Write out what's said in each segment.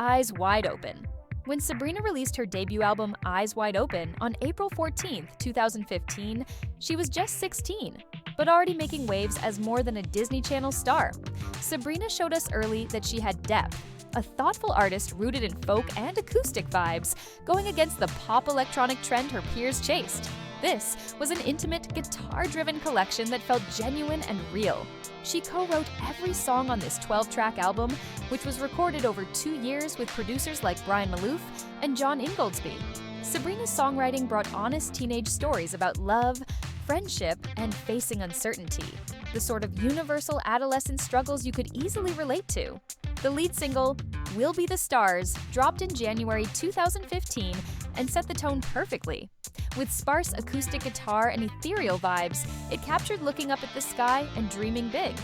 Eyes Wide Open. When Sabrina released her debut album Eyes Wide Open on April 14, 2015, she was just 16, but already making waves as more than a Disney Channel star. Sabrina showed us early that she had depth, a thoughtful artist rooted in folk and acoustic vibes, going against the pop electronic trend her peers chased. This was an intimate, guitar-driven collection that felt genuine and real. She co-wrote every song on this 12-track album, which was recorded over 2 years with producers like Brian Maloof and John Ingoldsby. Sabrina's songwriting brought honest teenage stories about love, friendship, and facing uncertainty, the sort of universal adolescent struggles you could easily relate to. The lead single, We'll Be the Stars, dropped in January 2015 and set the tone perfectly. With sparse acoustic guitar and ethereal vibes, it captured looking up at the sky and dreaming big.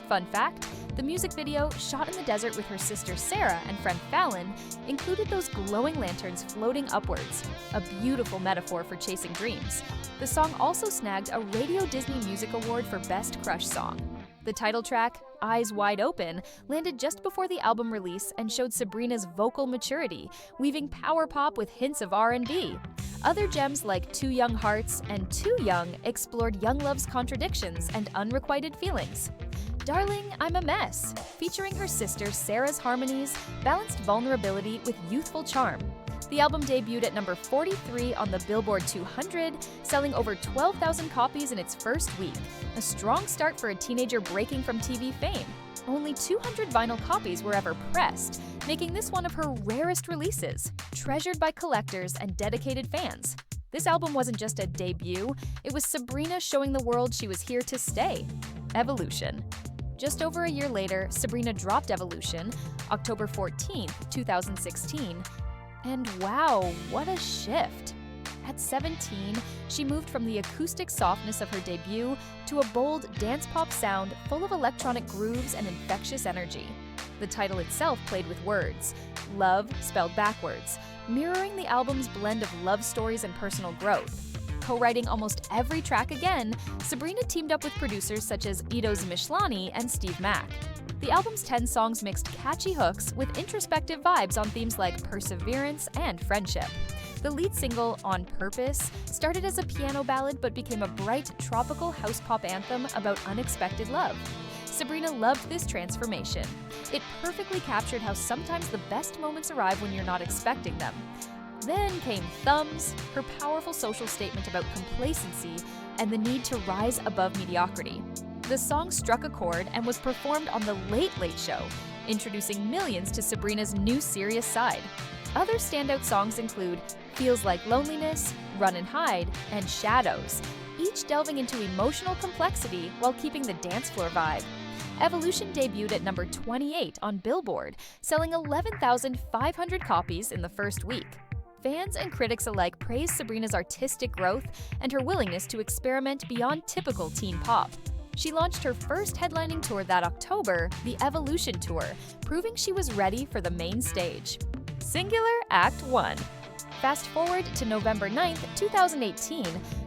Fun fact, the music video, shot in the desert with her sister Sarah and friend Fallon, included those glowing lanterns floating upwards, a beautiful metaphor for chasing dreams. The song also snagged a Radio Disney Music Award for Best Crush Song. The title track, Eyes Wide Open, landed just before the album release and showed Sabrina's vocal maturity, weaving power pop with hints of R&B. Other gems like Two Young Hearts and Too Young explored young love's contradictions and unrequited feelings. Darling, I'm a Mess, featuring her sister Sarah's harmonies, balanced vulnerability with youthful charm. The album debuted at number 43 on the Billboard 200, selling over 12,000 copies in its first week, a strong start for a teenager breaking from TV fame. Only 200 vinyl copies were ever pressed, making this one of her rarest releases, treasured by collectors and dedicated fans. This album wasn't just a debut, it was Sabrina showing the world she was here to stay. Evolution. Just over a year later, Sabrina dropped Evolution, October 14, 2016, and wow, what a shift! At 17, she moved from the acoustic softness of her debut to a bold dance pop sound full of electronic grooves and infectious energy. The title itself played with words, love spelled backwards, mirroring the album's blend of love stories and personal growth. Co-writing almost every track again, Sabrina teamed up with producers such as Ido Zmishlany and Steve Mack. The album's 10 songs mixed catchy hooks with introspective vibes on themes like perseverance and friendship. The lead single, On Purpose, started as a piano ballad but became a bright, tropical house pop anthem about unexpected love. Sabrina loved this transformation. It perfectly captured how sometimes the best moments arrive when you're not expecting them. Then came Thumbs, her powerful social statement about complacency and the need to rise above mediocrity. The song struck a chord and was performed on The Late Late Show, introducing millions to Sabrina's new serious side. Other standout songs include Feels Like Loneliness, Run and Hide, and Shadows, each delving into emotional complexity while keeping the dance floor vibe. Evolution debuted at number 28 on Billboard, selling 11,500 copies in the first week. Fans and critics alike praised Sabrina's artistic growth and her willingness to experiment beyond typical teen pop. She launched her first headlining tour that October, the Evolution Tour, proving she was ready for the main stage. Singular Act 1. Fast forward to November 9, 2018,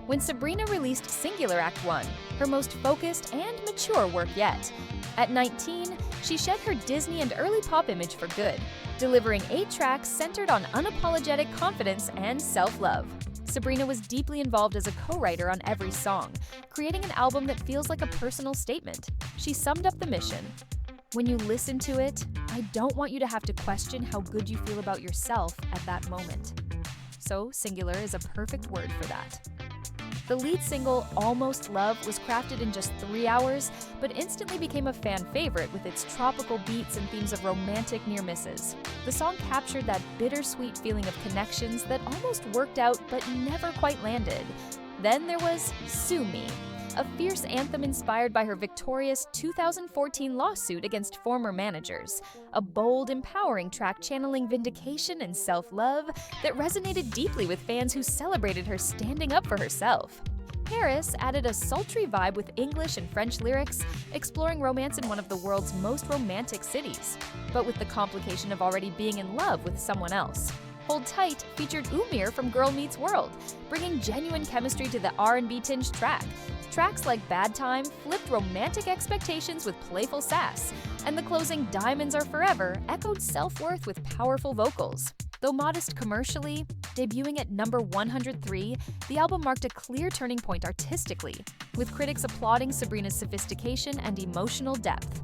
when Sabrina released Singular Act 1, her most focused and mature work yet. At 19, she shed her Disney and early pop image for good, delivering 8 tracks centered on unapologetic confidence and self-love. Sabrina was deeply involved as a co-writer on every song, creating an album that feels like a personal statement. She summed up the mission. When you listen to it, I don't want you to have to question how good you feel about yourself at that moment. So, Singular is a perfect word for that. The lead single, Almost Love, was crafted in just 3 hours, but instantly became a fan favorite with its tropical beats and themes of romantic near misses. The song captured that bittersweet feeling of connections that almost worked out but never quite landed. Then there was Sue Me, a fierce anthem inspired by her victorious 2014 lawsuit against former managers. A bold, empowering track channeling vindication and self-love that resonated deeply with fans who celebrated her standing up for herself. Paris added a sultry vibe with English and French lyrics, exploring romance in one of the world's most romantic cities, but with the complication of already being in love with someone else. Hold Tight featured Umir from Girl Meets World, bringing genuine chemistry to the R&B tinged track. Tracks like Bad Time flipped romantic expectations with playful sass, and the closing Diamonds Are Forever echoed self-worth with powerful vocals. Though modest commercially, debuting at number 103, the album marked a clear turning point artistically, with critics applauding Sabrina's sophistication and emotional depth.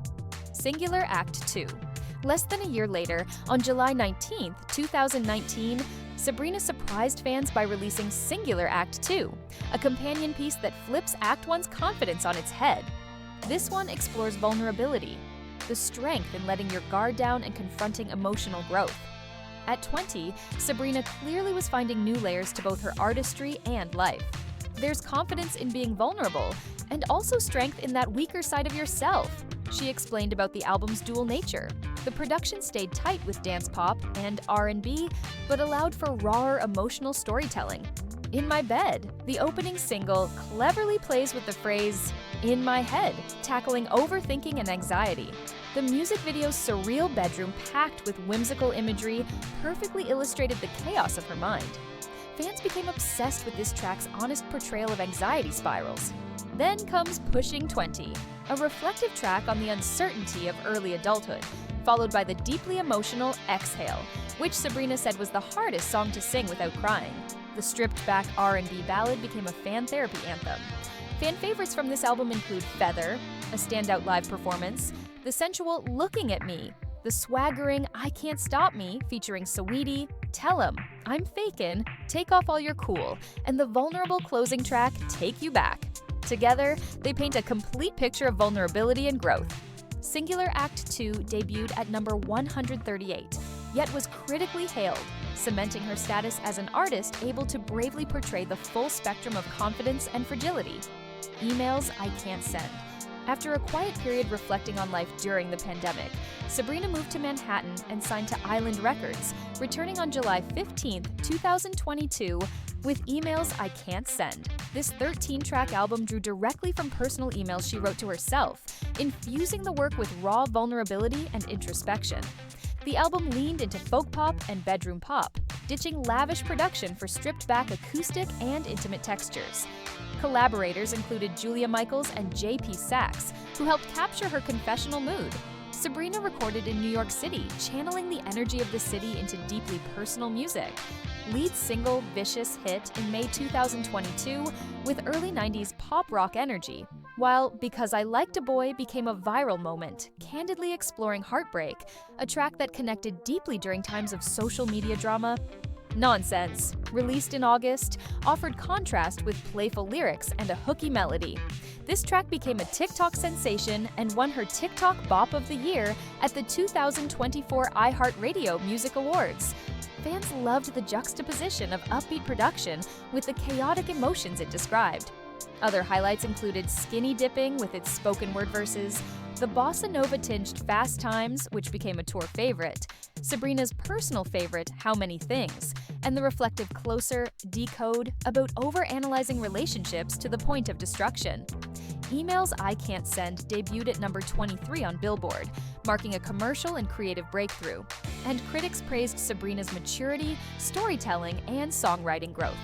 Singular Act 2. Less than a year later, on July 19, 2019, Sabrina surprised fans by releasing Singular Act 2, a companion piece that flips Act 1's confidence on its head. This one explores vulnerability, the strength in letting your guard down and confronting emotional growth. At 20, Sabrina clearly was finding new layers to both her artistry and life. There's confidence in being vulnerable, and also strength in that weaker side of yourself. She explained about the album's dual nature. The production stayed tight with dance pop and R&B, but allowed for rawer emotional storytelling. In My Bed, the opening single, cleverly plays with the phrase, "in my head," tackling overthinking and anxiety. The music video's surreal bedroom, packed with whimsical imagery, perfectly illustrated the chaos of her mind. Fans became obsessed with this track's honest portrayal of anxiety spirals. Then comes Pushing 20, a reflective track on the uncertainty of early adulthood, followed by the deeply emotional Exhale, which Sabrina said was the hardest song to sing without crying. The stripped-back R&B ballad became a fan therapy anthem. Fan favorites from this album include Feather, a standout live performance, the sensual Looking at Me, the swaggering I Can't Stop Me featuring Saweetie, Tell 'Em, I'm Fakin', Take Off All Your Cool, and the vulnerable closing track Take You Back. Together, they paint a complete picture of vulnerability and growth. Singular Act 2 debuted at number 138, yet was critically hailed, cementing her status as an artist able to bravely portray the full spectrum of confidence and fragility. Emails I Can't Send. After a quiet period reflecting on life during the pandemic, Sabrina moved to Manhattan and signed to Island Records, returning on July 15, 2022, with Emails I Can't Send. This 13-track album drew directly from personal emails she wrote to herself, infusing the work with raw vulnerability and introspection. The album leaned into folk pop and bedroom pop, ditching lavish production for stripped-back acoustic and intimate textures. Collaborators included Julia Michaels and J.P. Sachs, who helped capture her confessional mood. Sabrina recorded in New York City, channeling the energy of the city into deeply personal music. Lead single Vicious hit in May 2022 with early 90s pop rock energy, while Because I Liked a Boy became a viral moment, candidly exploring heartbreak, a track that connected deeply during times of social media drama. Nonsense, released in August, offered contrast with playful lyrics and a hooky melody. This track became a TikTok sensation and won her TikTok Bop of the Year at the 2024 iHeartRadio Music Awards. Fans loved the juxtaposition of upbeat production with the chaotic emotions it described. Other highlights included Skinny Dipping with its spoken word verses, the bossa nova-tinged Fast Times, which became a tour favorite, Sabrina's personal favorite, How Many Things, and the reflective Closer, Decode, about overanalyzing relationships to the point of destruction. Emails I Can't Send debuted at number 23 on Billboard, marking a commercial and creative breakthrough, and critics praised Sabrina's maturity, storytelling, and songwriting growth.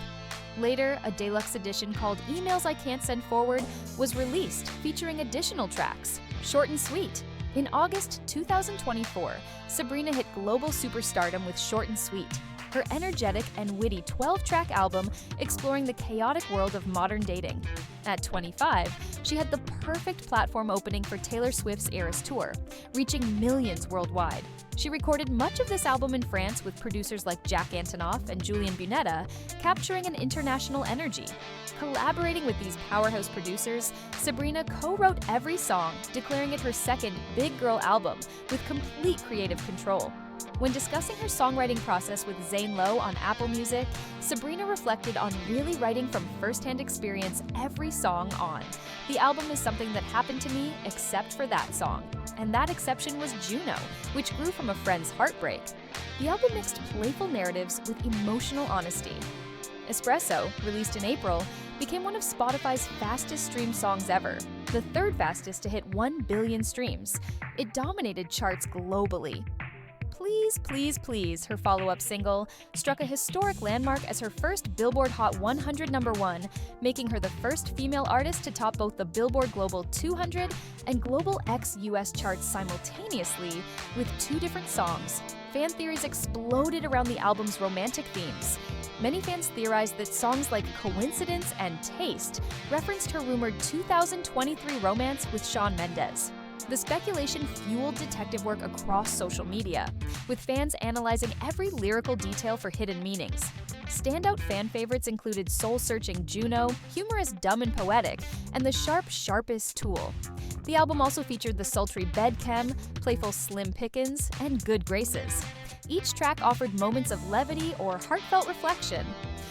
Later, a deluxe edition called Emails I Can't Send Forward was released, featuring additional tracks, short and sweet. In August 2024, Sabrina hit global superstardom with Short and Sweet, her energetic and witty 12-track album exploring the chaotic world of modern dating. At 25, she had the perfect platform opening for Taylor Swift's Eras Tour, reaching millions worldwide. She recorded much of this album in France with producers like Jack Antonoff and Julien Bunetta, capturing an international energy. Collaborating with these powerhouse producers, Sabrina co-wrote every song, declaring it her second big girl album with complete creative control. When discussing her songwriting process with Zane Lowe on Apple Music, Sabrina reflected on really writing from first-hand experience every song on. The album is something that happened to me except for that song. And that exception was Juno, which grew from a friend's heartbreak. The album mixed playful narratives with emotional honesty. Espresso, released in April, became one of Spotify's fastest streamed songs ever, the third fastest to hit 1 billion streams. It dominated charts globally. Please, Please, Please, her follow-up single, struck a historic landmark as her first Billboard Hot 100 #1, making her the first female artist to top both the Billboard Global 200 and Global ex-US charts simultaneously with 2 different songs. Fan theories exploded around the album's romantic themes. Many fans theorized that songs like Coincidence and Taste referenced her rumored 2023 romance with Shawn Mendes. The speculation fueled detective work across social media, with fans analyzing every lyrical detail for hidden meanings. Standout fan favorites included soul-searching Juno, humorous Dumb and Poetic, and the sharpest Tool. The album also featured the sultry Bed Chem, playful Slim Pickens, and Good Graces. Each track offered moments of levity or heartfelt reflection.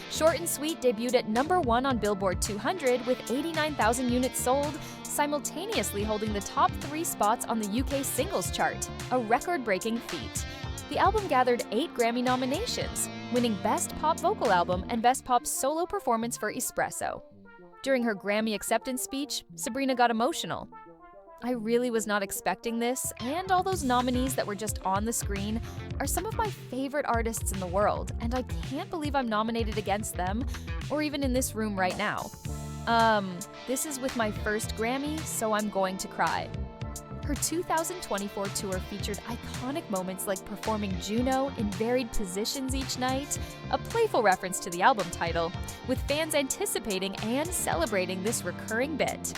Short and Sweet debuted at #1 on Billboard 200 with 89,000 units sold, simultaneously holding the top 3 spots on the UK singles chart, a record-breaking feat. The album gathered 8 Grammy nominations, winning Best Pop Vocal Album and Best Pop Solo Performance for Espresso. During her Grammy acceptance speech, Sabrina got emotional. "I really was not expecting this, and all those nominees that were just on the screen are some of my favorite artists in the world, and I can't believe I'm nominated against them, or even in this room right now. This is with my first Grammy, so I'm going to cry." Her 2024 tour featured iconic moments like performing Juno in varied positions each night, a playful reference to the album title, with fans anticipating and celebrating this recurring bit.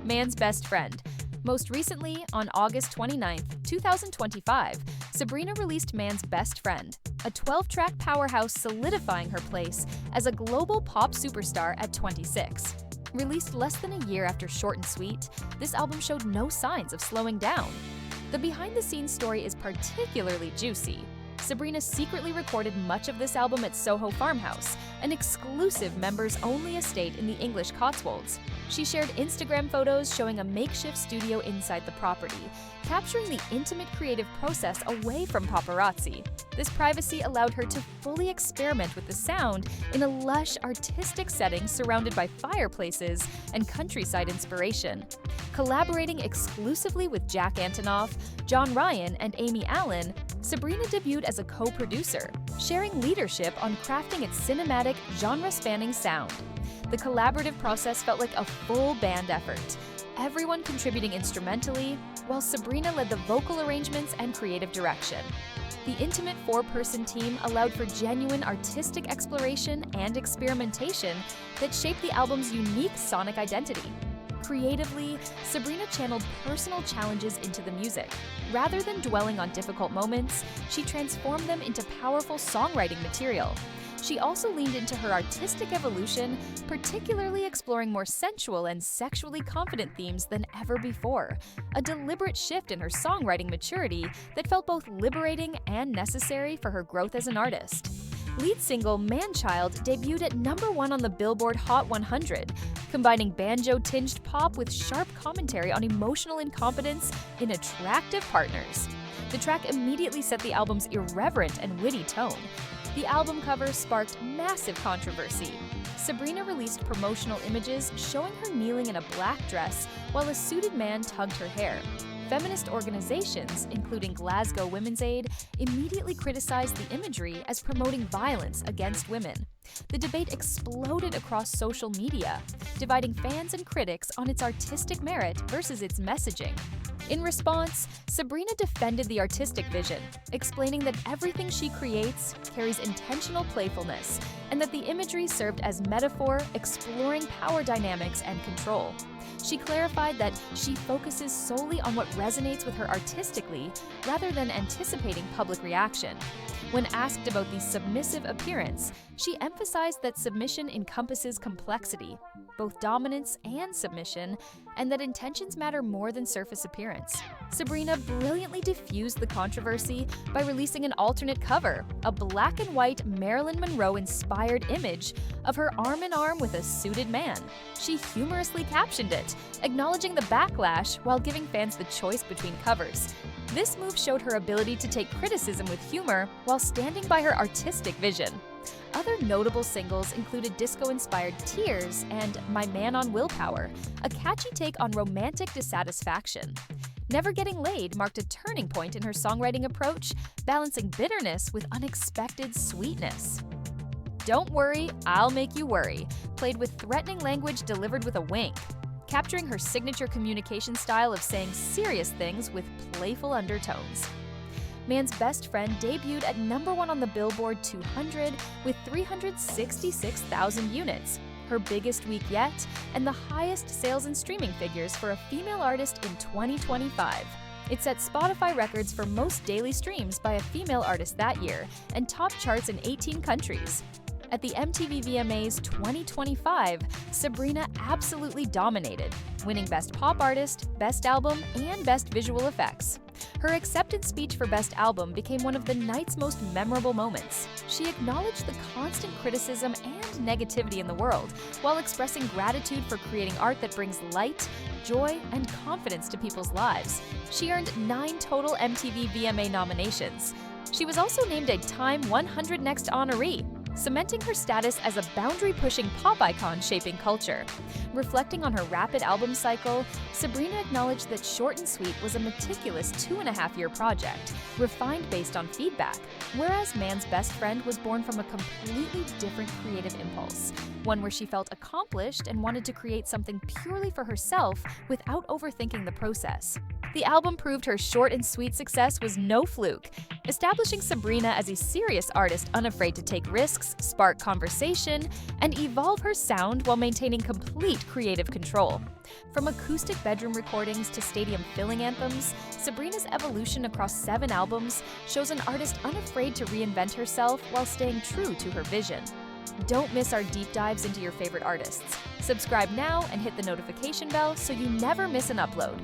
Man's Best Friend. Most recently, on August 29, 2025, Sabrina released Man's Best Friend, a 12-track powerhouse solidifying her place as a global pop superstar at 26. Released less than a year after Short and Sweet, this album showed no signs of slowing down. The behind-the-scenes story is particularly juicy. Sabrina secretly recorded much of this album at Soho Farmhouse, an exclusive members-only estate in the English Cotswolds. She shared Instagram photos showing a makeshift studio inside the property, capturing the intimate creative process away from paparazzi. This privacy allowed her to fully experiment with the sound in a lush, artistic setting surrounded by fireplaces and countryside inspiration. Collaborating exclusively with Jack Antonoff, John Ryan, and Amy Allen, Sabrina debuted as a co-producer, sharing leadership on crafting its cinematic, genre-spanning sound. The collaborative process felt like a full band effort, everyone contributing instrumentally, while Sabrina led the vocal arrangements and creative direction. The intimate 4-person team allowed for genuine artistic exploration and experimentation that shaped the album's unique sonic identity. Creatively, Sabrina channeled personal challenges into the music. Rather than dwelling on difficult moments, she transformed them into powerful songwriting material. She also leaned into her artistic evolution, particularly exploring more sensual and sexually confident themes than ever before, a deliberate shift in her songwriting maturity that felt both liberating and necessary for her growth as an artist. Lead single Man-Child debuted at #1 on the Billboard Hot 100, combining banjo-tinged pop with sharp commentary on emotional incompetence in attractive partners. The track immediately set the album's irreverent and witty tone. The album cover sparked massive controversy. Sabrina released promotional images showing her kneeling in a black dress while a suited man tugged her hair. Feminist organizations, including Glasgow Women's Aid, immediately criticized the imagery as promoting violence against women. The debate exploded across social media, dividing fans and critics on its artistic merit versus its messaging. In response, Sabrina defended the artistic vision, explaining that everything she creates carries intentional playfulness, and that the imagery served as metaphor exploring power dynamics and control. She clarified that she focuses solely on what resonates with her artistically rather than anticipating public reaction. When asked about the submissive appearance, she emphasized that submission encompasses complexity, both dominance and submission, and that intentions matter more than surface appearance. Sabrina brilliantly diffused the controversy by releasing an alternate cover, a black and white Marilyn Monroe-inspired image of her arm in arm with a suited man. She humorously captioned it, acknowledging the backlash while giving fans the choice between covers. This move showed her ability to take criticism with humor while standing by her artistic vision. Other notable singles included disco-inspired Tears and My Man on Willpower, a catchy take on romantic dissatisfaction. Never Getting Laid marked a turning point in her songwriting approach, balancing bitterness with unexpected sweetness. Don't Worry, I'll Make You Worry played with threatening language delivered with a wink, capturing her signature communication style of saying serious things with playful undertones. Man's Best Friend debuted at #1 on the Billboard 200 with 366,000 units, her biggest week yet, and the highest sales and streaming figures for a female artist in 2025. It set Spotify records for most daily streams by a female artist that year and topped charts in 18 countries. At the MTV VMAs 2025, Sabrina absolutely dominated, winning Best Pop Artist, Best Album, and Best Visual Effects. Her acceptance speech for Best Album became one of the night's most memorable moments. She acknowledged the constant criticism and negativity in the world, while expressing gratitude for creating art that brings light, joy, and confidence to people's lives. She earned 9 total MTV VMA nominations. She was also named a Time 100 Next honoree, cementing her status as a boundary-pushing pop icon shaping culture. Reflecting on her rapid album cycle, Sabrina acknowledged that Short and Sweet was a meticulous 2.5-year project, refined based on feedback, whereas Man's Best Friend was born from a completely different creative impulse, one where she felt accomplished and wanted to create something purely for herself without overthinking the process. The album proved her short and sweet success was no fluke, establishing Sabrina as a serious artist unafraid to take risks, spark conversation, and evolve her sound while maintaining complete creative control. From acoustic bedroom recordings to stadium-filling anthems, Sabrina's evolution across 7 albums shows an artist unafraid to reinvent herself while staying true to her vision. Don't miss our deep dives into your favorite artists. Subscribe now and hit the notification bell so you never miss an upload.